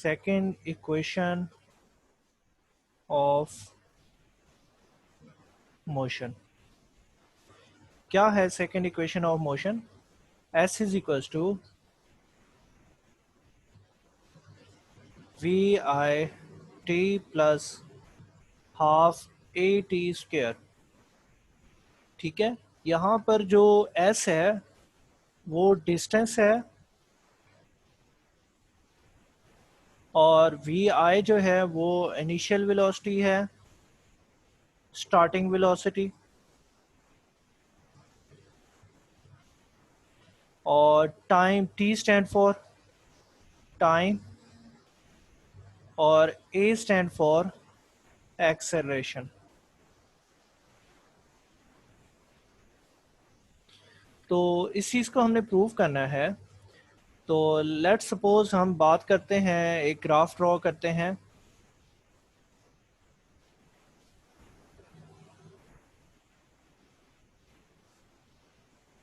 Second equation of motion. क्या है second equation of motion? S is equals to V I T plus half A T square. ठीक है, यहाँ पर जो एस है वो डिस्टेंस है और वी आई जो है वो इनिशियल वेलोसिटी है, स्टार्टिंग वेलोसिटी, और time T stand for time और ए स्टैंड फॉर एक्सेलरेशन। तो इस चीज़ को हमने प्रूव करना है। तो लेट्स सपोज हम बात करते हैं, एक ग्राफ ड्रॉ करते हैं।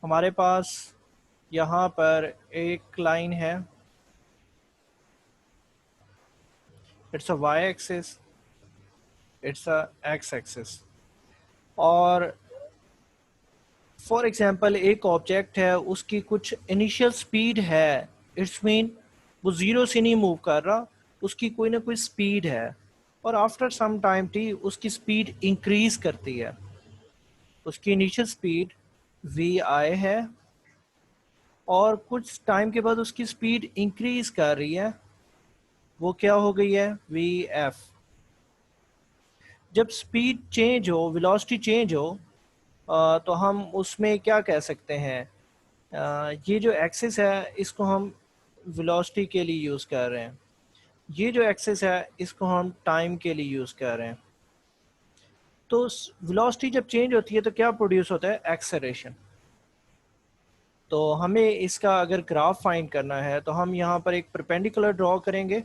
हमारे पास यहाँ पर एक लाइन है, it's a Y axis, it's a X axis, और फॉर एग्जांपल एक ऑब्जेक्ट है, उसकी कुछ इनिशियल स्पीड है, इट्स मीन वो ज़ीरो से नहीं मूव कर रहा, उसकी कोई ना कोई स्पीड है, और आफ्टर सम टाइम टी उसकी स्पीड इंक्रीज करती है। उसकी इनिशियल स्पीड वी आई है और कुछ टाइम के बाद उसकी स्पीड इंक्रीज कर रही है, वो क्या हो गई है? V F. जब स्पीड चेंज हो, वेलोसिटी चेंज हो, तो हम उसमें क्या कह सकते हैं? ये जो एक्सिस है इसको हम वेलोसिटी के लिए यूज़ कर रहे हैं, ये जो एक्सिस है इसको हम टाइम के लिए यूज़ कर रहे हैं। तो वेलोसिटी जब चेंज होती है तो क्या प्रोड्यूस होता है? एक्सेलरेशन। तो हमें इसका अगर ग्राफ फाइंड करना है तो हम यहाँ पर एक परपेंडिकुलर ड्रॉ करेंगे।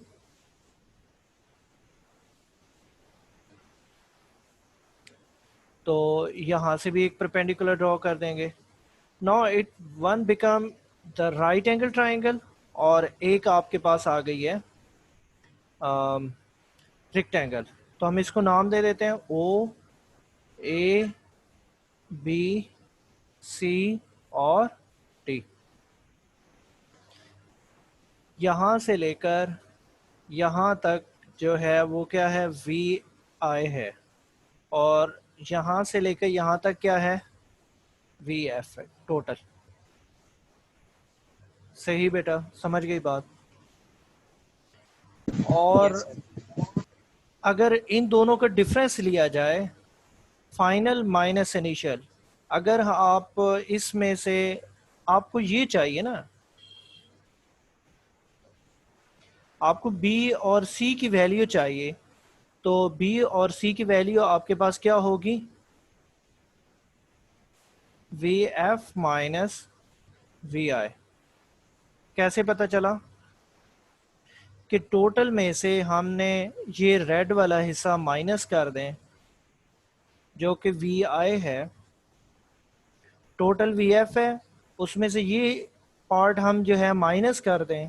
तो यहाँ से भी एक परपेंडिकुलर ड्रॉ कर देंगे। Now it one become the right angle triangle, और एक आपके पास आ गई है रेक्टेंगल। तो हम इसको नाम दे देते हैं ओ ए बी सी और टी। यहाँ से लेकर यहाँ तक जो है वो क्या है? वी आई है, और यहाँ से लेकर यहाँ तक क्या है? वी एफ है टोटल। सही बेटा, समझ गई बात। और यस सर। अगर इन दोनों का डिफरेंस लिया जाए, फाइनल माइनस इनिशियल, अगर आप इसमें से, आपको ये चाहिए ना, आपको बी और सी की वैल्यू चाहिए, तो बी और सी की वैल्यू आपके पास क्या होगी? वी एफ माइनस वी आई। कैसे पता चला? कि टोटल में से हमने ये रेड वाला हिस्सा माइनस कर दें जो कि वी आई है, टोटल वी एफ है, उसमें से ये पार्ट हम जो है माइनस कर दें,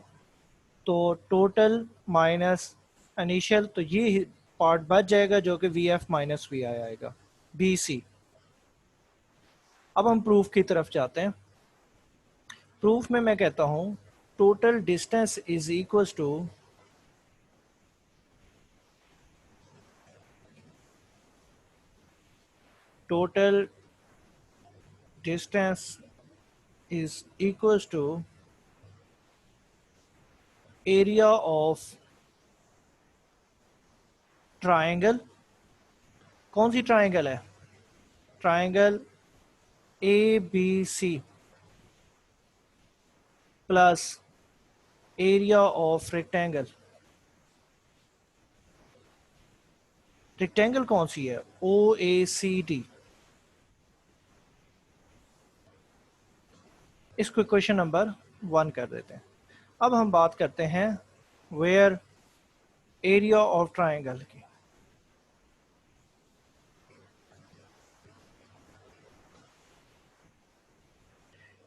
तो टोटल माइनस इनिशियल, तो ये पार्ट बच जाएगा जो कि वी एफ माइनस वी आई आएगा, बी सी। अब हम प्रूफ की तरफ जाते हैं। प्रूफ में मैं कहता हूँ total distance is equal to total distance is equal to area of triangle. कौन सी ट्राइंगल है? Triangle A B C plus area of rectangle. Rectangle कौन सी है? O A C D. इसको क्वेश्चन नंबर 1 कर देते हैं। अब हम बात करते हैं वेयर एरिया ऑफ ट्राइंगल की।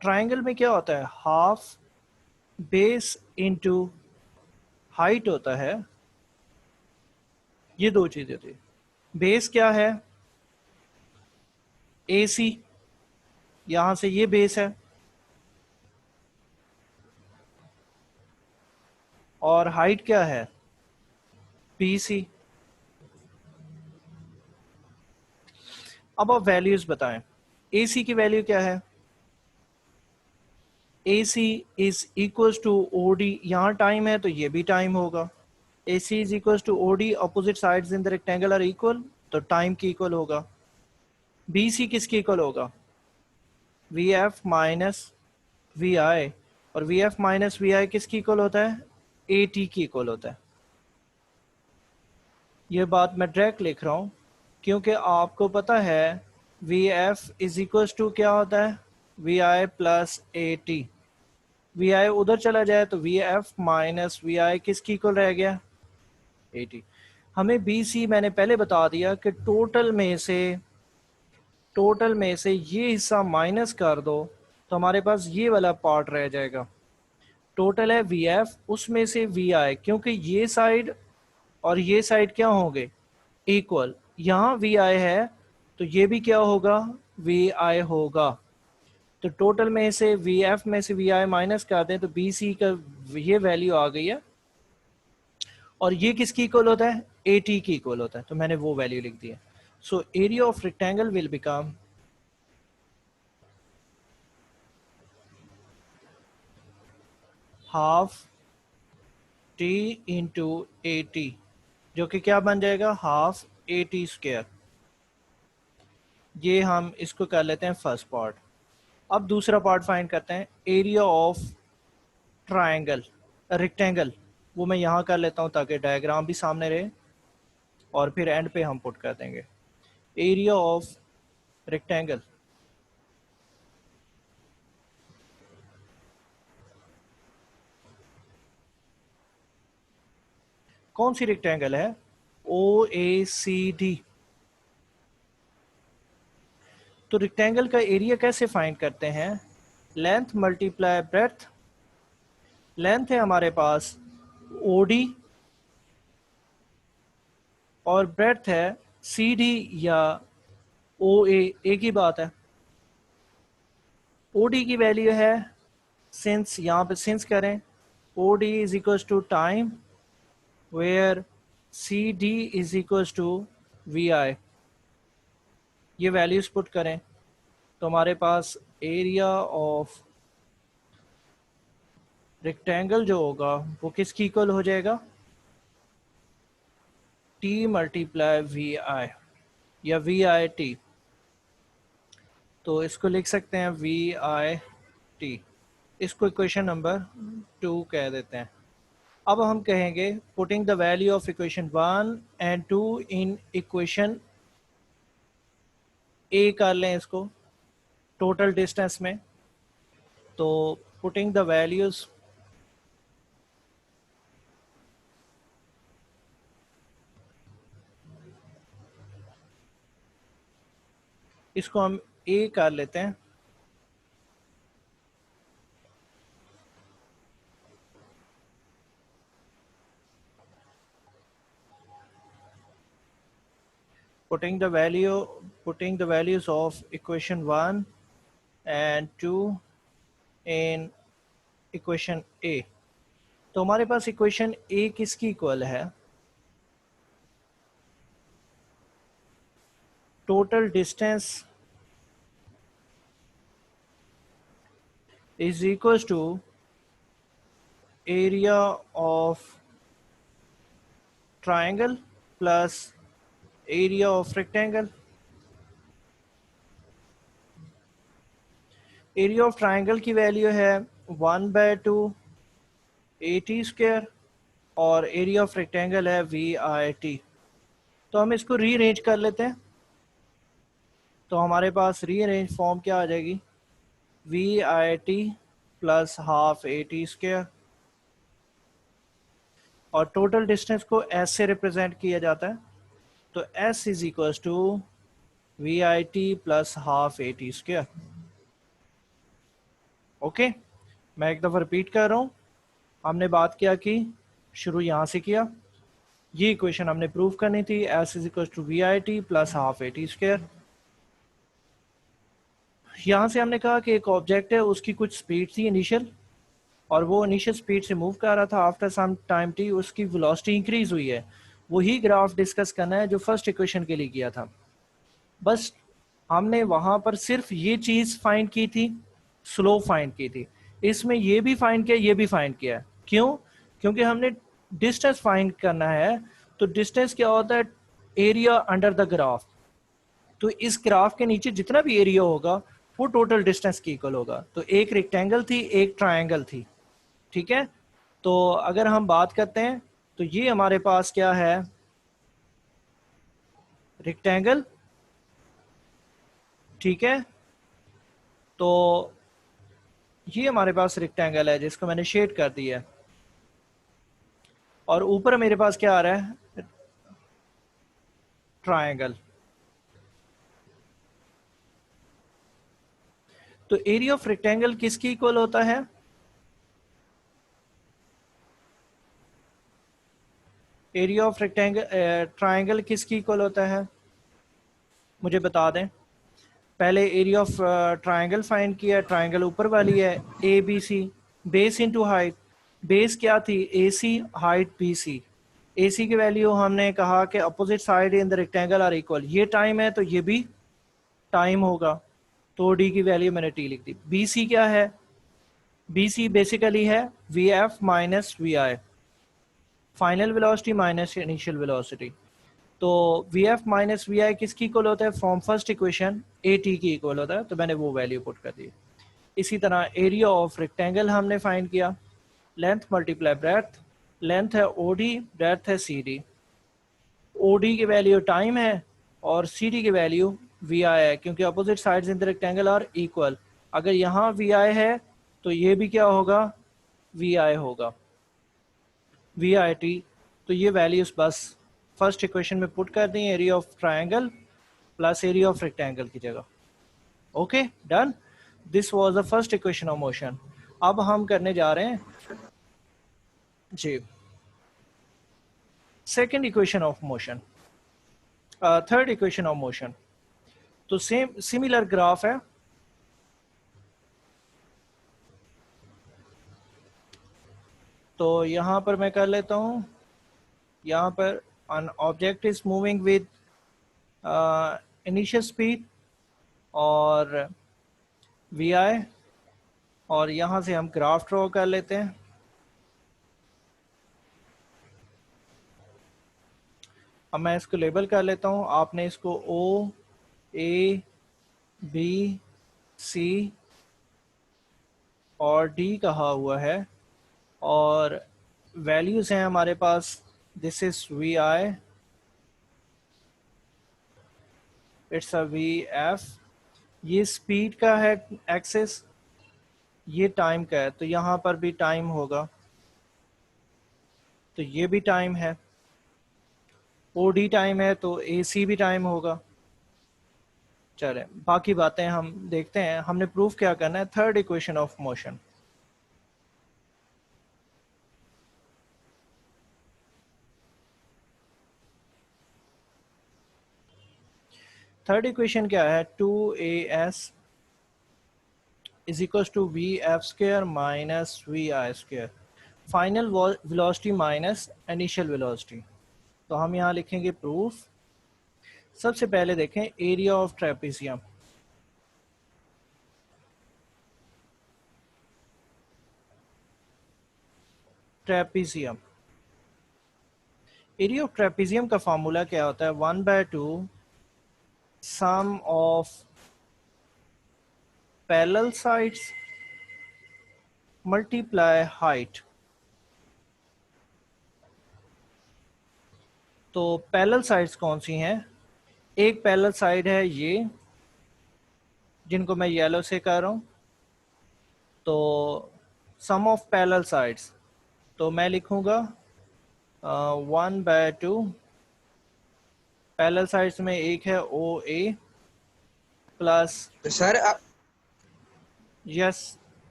ट्राइंगल में क्या होता है? हाफ बेस इंटू हाइट होता है, ये दो चीजें थी। बेस क्या है? ए सी, यहां से ये बेस है, और हाइट क्या है? B C. अब आप वैल्यूज बताएं। ए सी की वैल्यू क्या है? A C is equal to O D, यहाँ टाइम है तो ये भी टाइम होगा। A C is equal to O D, opposite sides in the rectangle are equal, तो टाइम की इक्वल होगा। बी सी किसकी इक्वल होगा? V F minus V I, और V F minus V I किसकी इक्वल होता है? ए टी की इक्वल होता है। ये बात मैं डायरेक्ट लिख रहा हूँ क्योंकि आपको पता है V F is equal to क्या होता है? V I plus A T. V I उधर चला जाए तो V F minus V I किसकी इक्वल रह गया? A T. हमें बी सी मैंने पहले बता दिया कि टोटल में से ये हिस्सा माइनस कर दो तो हमारे पास ये वाला पार्ट रह जाएगा। टोटल है वी एफ, उसमें से वी आई, क्योंकि ये साइड और ये साइड क्या होंगे? इक्वल। यहाँ वी आई है तो ये भी क्या होगा? वी आई होगा। तो टोटल में से वी एफ में से वी आई माइनस कर दें तो बी सी का ये वैल्यू आ गई है, और ये किसकी इक्वल होता है? ए टी की इक्वल होता है, तो मैंने वो वैल्यू लिख दी है। So area of rectangle will become half T into A T, जो कि क्या बन जाएगा? Half A T square. ये हम इसको कर लेते हैं फर्स्ट पार्ट। अब दूसरा पार्ट फाइंड करते हैं, एरिया ऑफ ट्राइंगल रेक्टेंगल। वो मैं यहाँ कर लेता हूँ ताकि डायग्राम भी सामने रहे, और फिर एंड पे हम पुट कर देंगे एरिया ऑफ रेक्टेंगल। कौन सी रेक्टेंगल है? O A C D. तो रेक्टेंगल का एरिया कैसे फाइंड करते हैं? Length multiply breadth. लेंथ है हमारे पास ओ डी, और ब्रेथ है सी डी या ओ ए, एक ही बात है। ओ डी की वैल्यू है, सिंस यहाँ पे सिंस करें, O D is equal to time, where C D is equal to V I. ये वैल्यूज पुट करें तो हमारे पास एरिया ऑफ रेक्टेंगल जो होगा वो किसकी इक्वल हो जाएगा? टी मल्टीप्लाई वी आई, या वी आई टी। तो इसको लिख सकते हैं वी आई टी। इसको इक्वेशन नंबर 2 कह देते हैं। अब हम कहेंगे putting the value of equation 1 and 2 इन इक्वेशन ए कर लें इसको टोटल डिस्टेंस में। तो पुटिंग द वैल्यूज, इसको हम ए कर लेते हैं। putting the value putting the values of equation 1 and 2 in equation A। तो हमारे पास इक्वेशन A किसकी इक्वल है? Total distance is equal to area of triangle plus area of rectangle. Area of triangle की वैल्यू है 1/2 A T square, और area of rectangle है V I T. तो हम इसको रीअरेंज कर लेते हैं, तो हमारे पास रीअरेंज फॉर्म क्या आ जाएगी? V I T plus half A T square, और टोटल डिस्टेंस को एस से रिप्रेजेंट किया जाता है, तो S is equal to V I T plus half A T square. Okay, मैं एक दफ़ा रिपीट कर रहा हूँ। हमने बात क्या की? शुरू यहाँ से किया, ये इक्वेशन हमने प्रूव करनी थी, S is equal to V I T plus half A T square. यहाँ से हमने कहा कि एक ऑब्जेक्ट है, उसकी कुछ स्पीड थी इनिशियल, और वो इनिशियल स्पीड से मूव कर रहा था, आफ्टर सम टाइम टी उसकी वेलोसिटी इंक्रीज हुई है। वही ग्राफ डिस्कस करना है जो फर्स्ट इक्वेशन के लिए किया था। बस हमने वहाँ पर सिर्फ ये चीज़ फाइंड की थी, स्लो फाइंड की थी। इसमें ये भी फाइंड किया, ये भी फाइंड किया। क्यों? क्योंकि हमने डिस्टेंस फाइंड करना है। तो डिस्टेंस क्या होता है? Area under the graph. तो इस ग्राफ के नीचे जितना भी एरिया होगा वो टोटल डिस्टेंस की इक्वल होगा। तो एक रेक्टेंगल थी, एक ट्रायंगल थी, ठीक है। तो अगर हम बात करते हैं तो ये हमारे पास क्या है? रेक्टेंगल, ठीक है। तो ये हमारे पास रेक्टेंगल है जिसको मैंने शेड कर दिया है, और ऊपर मेरे पास क्या आ रहा है? ट्रायंगल। तो एरिया ऑफ रेक्टेंगल किसकी इक्वल होता है? एरिया ऑफ रेक्टेंगल ट्रायंगल किसकी इक्वल होता है? मुझे बता दें। पहले एरिया ऑफ ट्रायंगल फाइंड किया, ट्रायंगल ऊपर वाली है A B C, base into height. Base क्या थी? ए सी, हाइट बी सी। ए सी की वैल्यू हमने कहा कि opposite side in the rectangle are equal. ये टाइम है तो ये भी टाइम होगा, तो डी की वैल्यू मैंने टी लिख दी। बी सी क्या है? बी सी बेसिकली है V F minus V I, final velocity minus initial velocity. तो V F minus V I किसकी इक्वल होता है? From first equation A T की इक्वल होता है, तो मैंने वो वैल्यू पुट कर दी। इसी तरह एरिया ऑफ रेक्टेंगल हमने फाइंड किया, लेंथ मल्टीप्लाई ब्रेथ। लेंथ है ओ डी, ब्रेथ है सी डी। ओ डी की वैल्यू टाइम है और सी डी की वैल्यू वी आई है, क्योंकि opposite sides in the rectangle are equal. अगर यहाँ वी आई है तो ये भी क्या होगा? वी आई होगा, वी आई टी। तो ये वैल्यूज बस फर्स्ट इक्वेशन में पुट कर दी, area of triangle plus area of rectangle की जगह। Okay, done. This was the first equation of motion. अब हम करने जा रहे हैं जी second equation of motion, third equation of motion. तो सेम सिमिलर ग्राफ है, तो यहां पर मैं कर लेता हूं। यहां पर an object is moving with initial speed और vi, और यहां से हम ग्राफ ड्रॉ कर लेते हैं। अब मैं इसको लेबल कर लेता हूं। आपने इसको ओ ए बी सी और डी कहा हुआ है, और वैल्यूज हैं हमारे पास। This is V I, it's a V F. ये स्पीड का है एक्सेस, ये टाइम का है, तो यहाँ पर भी टाइम होगा, तो ये भी टाइम है। ओ डी टाइम है तो ए सी भी टाइम होगा। चले बाकी बातें हम देखते हैं। हमने प्रूफ क्या करना है? Third equation of motion. Third equation क्या है? 2as is equal to V F square minus V I square, final velocity minus initial velocity. तो हम यहाँ लिखेंगे प्रूफ। सबसे पहले देखें area of trapezium. Trapezium, area of trapezium का फॉर्मूला क्या होता है? 1/2 sum of parallel sides multiply height. तो पैरेलल साइड्स कौन सी हैं? एक पैरेलल साइड है ये, जिनको मैं येलो से कर रहा हूं। तो सम ऑफ पैरेलल साइड्स, तो मैं लिखूंगा 1/2। पैरेलल साइड्स में एक है ओ ए प्लस, तो सर यस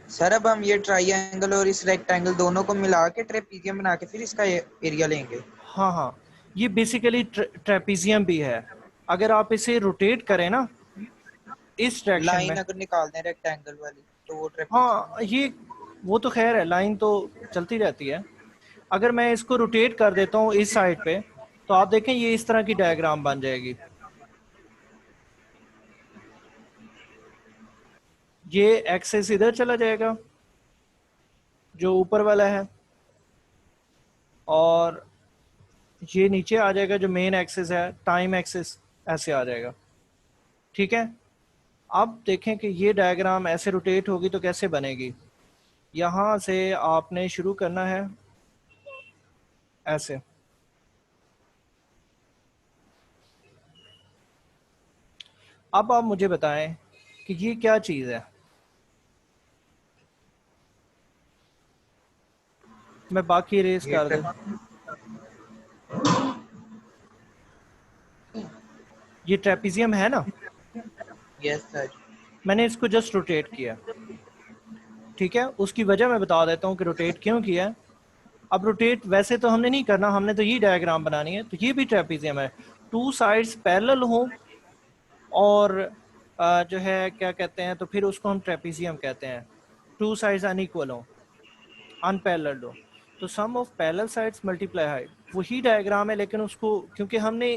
सर अब हम ये ट्राइंगल और इस रेक्टेंगल दोनों को मिला के ट्रेपीजियम बना के फिर इसका एरिया लेंगे। हाँ हाँ, ये बेसिकली ट्रेपीजियम भी है। अगर आप इसे रोटेट करें ना इस डायरेक्शन लाइन में, अगर निकाल दें रेक्टेंगल वाली तो वो ट्रेपीजियम हाँ है। ये वो तो खैर है, लाइन तो चलती रहती है। अगर मैं इसको रोटेट कर देता हूँ इस साइड पे, तो आप देखें ये इस तरह की डायग्राम बन जाएगी। ये एक्सेस इधर चला जाएगा जो ऊपर वाला है, और ये नीचे आ जाएगा जो मेन एक्सेस है, टाइम एक्सेस ऐसे आ जाएगा। ठीक है, अब देखें कि ये डायग्राम ऐसे रोटेट होगी तो कैसे बनेगी। यहाँ से आपने शुरू करना है ऐसे। अब आप मुझे बताएं कि ये क्या चीज़ है। मैं बाकी रेस ये कर दूं। ये ट्रेपीजियम है ना, यस सर। मैंने इसको जस्ट रोटेट किया। ठीक है, उसकी वजह मैं बता देता हूँ कि रोटेट क्यों किया है। अब रोटेट वैसे तो हमने नहीं करना, हमने तो ये डायग्राम बनानी है। तो ये भी ट्रेपीजियम है, टू साइड्स पैरेलल हो और जो है क्या कहते हैं, तो फिर उसको हम ट्रेपीजियम कहते हैं। टू साइड्स अनइक्वल हो, अनपैरेलल हो, तो sum of parallel sides multiply height, वही डायग्राम है। लेकिन उसको क्योंकि हमने